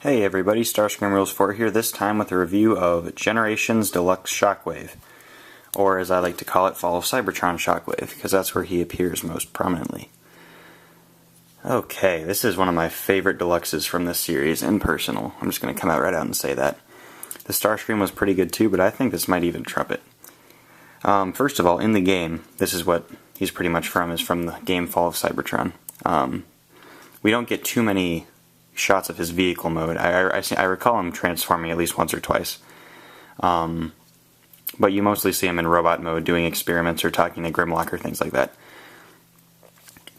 Hey everybody, Starscream Rules 4 here, this time with a review of Generations Deluxe Shockwave, or as I like to call it, Fall of Cybertron Shockwave, because that's where he appears most prominently. Okay, this is one of my favorite deluxes from this series, and personal. I'm just going to come out right out and say that. The Starscream was pretty good too, but I think this might even trump it. First of all, in the game, this is what he's pretty much from, is from the game Fall of Cybertron. We don't get too many shots of his vehicle mode. I recall him transforming at least once or twice. But you mostly see him in robot mode doing experiments or talking to Grimlock or things like that.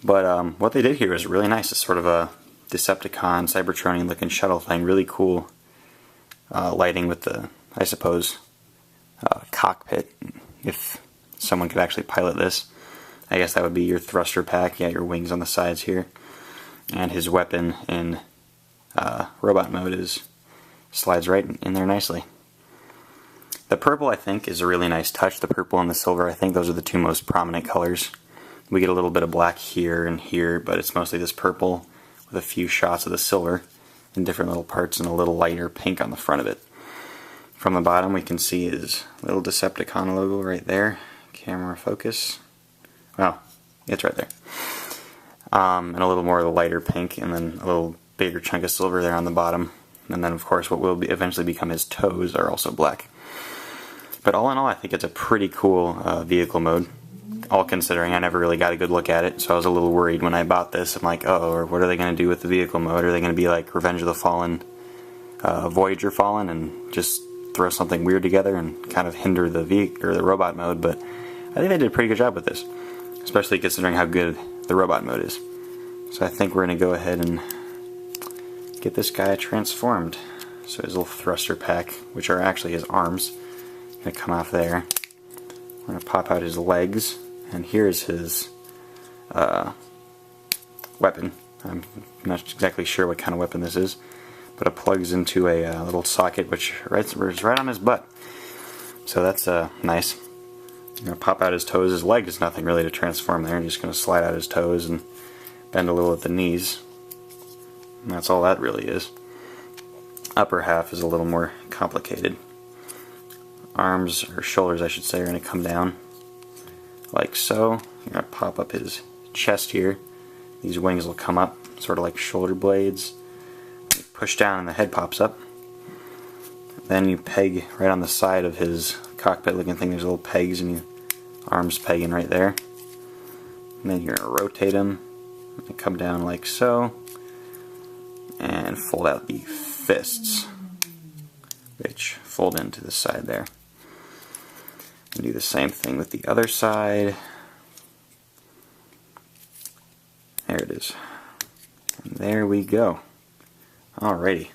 But what they did here is really nice. It's sort of a Decepticon, Cybertronian looking shuttle thing. Really cool lighting with the, I suppose, cockpit. If someone could actually pilot this. I guess that would be your thruster pack. Yeah, your wings on the sides here. And his weapon in robot mode slides right in there nicely. The purple, I think, is a really nice touch. The purple and the silver, I think those are the two most prominent colors. We get a little bit of black here and here, but it's mostly this purple with a few shots of the silver in different little parts and a little lighter pink on the front of it. From the bottom we can see his little Decepticon logo right there. Camera focus. Well, it's right there. And a little more of the lighter pink, and then a little bigger chunk of silver there on the bottom. And then, of course, what will eventually become his toes are also black. But all in all, I think it's a pretty cool vehicle mode. All considering I never really got a good look at it, so I was a little worried when I bought this. I'm like, or what are they going to do with the vehicle mode? Are they going to be like Revenge of the Fallen, Voyager Fallen, and just throw something weird together and kind of hinder the the robot mode? But I think they did a pretty good job with this, especially considering how good the robot mode is. So I think we're going to go ahead and get this guy transformed. So his little thruster pack, which are actually his arms, going to come off there. We're going to pop out his legs, and here's his weapon. I'm not exactly sure what kind of weapon this is, but it plugs into a little socket which is right on his butt. So that's nice. I'm going to pop out his toes. His leg is nothing really to transform there. I'm just going to slide out his toes and bend a little at the knees. And that's all that really is. Upper half is a little more complicated. Arms, or shoulders I should say, are going to come down like so. You're going to pop up his chest here. These wings will come up, sort of like shoulder blades. You push down and the head pops up. Then you peg right on the side of his cockpit looking thing. There's little pegs, and you arms pegging right there. And then you're going to rotate them and come down like so. And fold out the fists, which fold into the side there. And do the same thing with the other side. There it is. And there we go. Alrighty.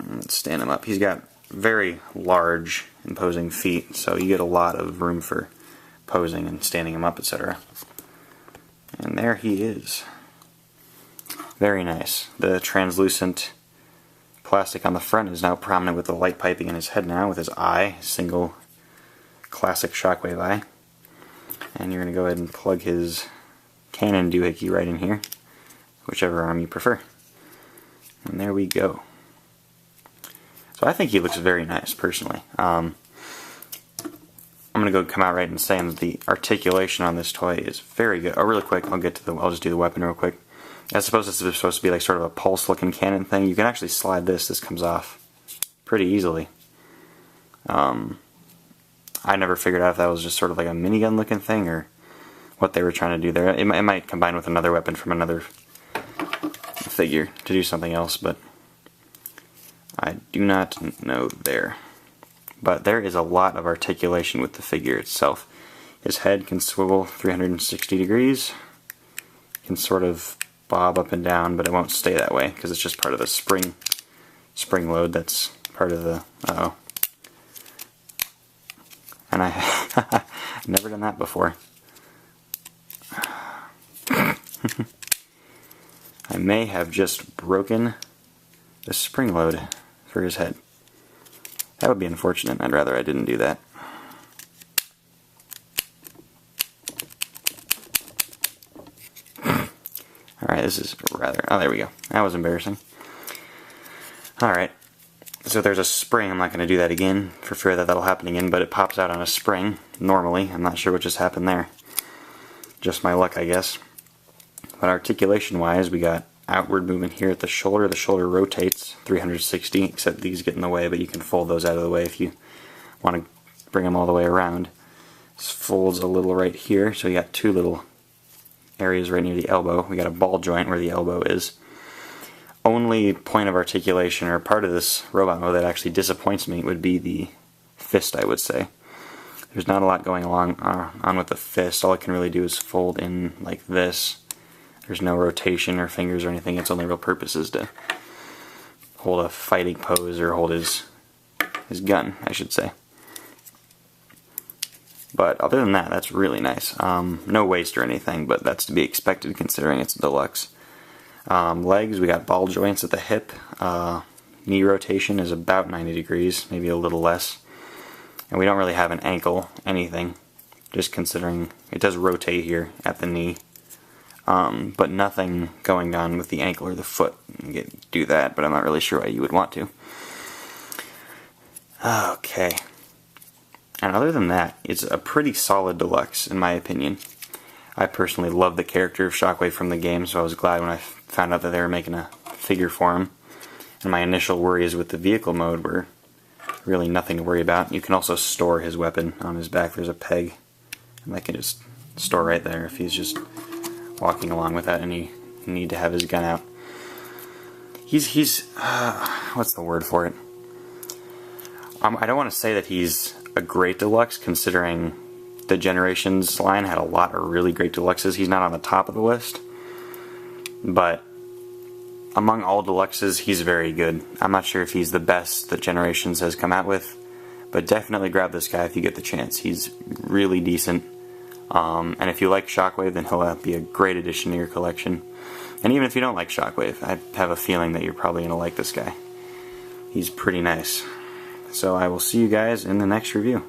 Let's stand him up. He's got very large, imposing feet, so you get a lot of room for posing and standing him up, etc. And there he is. Very nice. The translucent plastic on the front is now prominent with the light piping in his head now, with his eye, single classic Shockwave eye. And you're going to go ahead and plug his cannon doohickey right in here, whichever arm you prefer. And there we go. So I think he looks very nice, personally. I'm going to come out right and say that the articulation on this toy is very good. Oh, really quick, I'll just do the weapon real quick. I suppose this is supposed to be like sort of a pulse-looking cannon thing. You can actually slide this. This comes off pretty easily. I never figured out if that was just sort of like a minigun-looking thing or what they were trying to do there. It might combine with another weapon from another figure to do something else, but I do not know there. But there is a lot of articulation with the figure itself. His head can swivel 360 degrees. Can sort of bob up and down, but it won't stay that way because it's just part of the spring load that's part of the and I've never done that before. I may have just broken the spring load for his head. That would be unfortunate. I'd rather I didn't do that. Alright, this is rather... Oh, there we go. That was embarrassing. Alright, so there's a spring. I'm not going to do that again for fear that that'll happen again, but it pops out on a spring normally. I'm not sure what just happened there. Just my luck, I guess. But articulation wise, we got outward movement here at the shoulder. The shoulder rotates 360, except these get in the way, but you can fold those out of the way if you want to bring them all the way around. This folds a little right here, so you got two little areas right near the elbow. We got a ball joint where the elbow is. Only point of articulation or part of this robot mode that actually disappoints me would be the fist, I would say. There's not a lot going on with the fist. All it can really do is fold in like this. There's no rotation or fingers or anything. Its only real purpose is to hold a fighting pose or hold his gun, I should say. But other than that, that's really nice. No waist or anything, but that's to be expected considering it's deluxe. Legs, we got ball joints at the hip. Knee rotation is about 90 degrees, maybe a little less. And we don't really have an ankle, anything, just considering it does rotate here at the knee. But nothing going on with the ankle or the foot. You can do that, but I'm not really sure why you would want to. Okay. And other than that, it's a pretty solid deluxe, in my opinion. I personally love the character of Shockwave from the game, so I was glad when I found out that they were making a figure for him. And my initial worries with the vehicle mode were really nothing to worry about. You can also store his weapon on his back. There's a peg, and I can just store right there if he's just walking along without any need to have his gun out. He's what's the word for it? I don't want to say that he's a great deluxe, considering the Generations line had a lot of really great deluxes. He's not on the top of the list, but among all deluxes, he's very good. I'm not sure if he's the best that Generations has come out with, but definitely grab this guy if you get the chance. He's really decent. And if you like Shockwave, then he'll be a great addition to your collection. And even if you don't like Shockwave, I have a feeling that you're probably going to like this guy. He's pretty nice. So I will see you guys in the next review.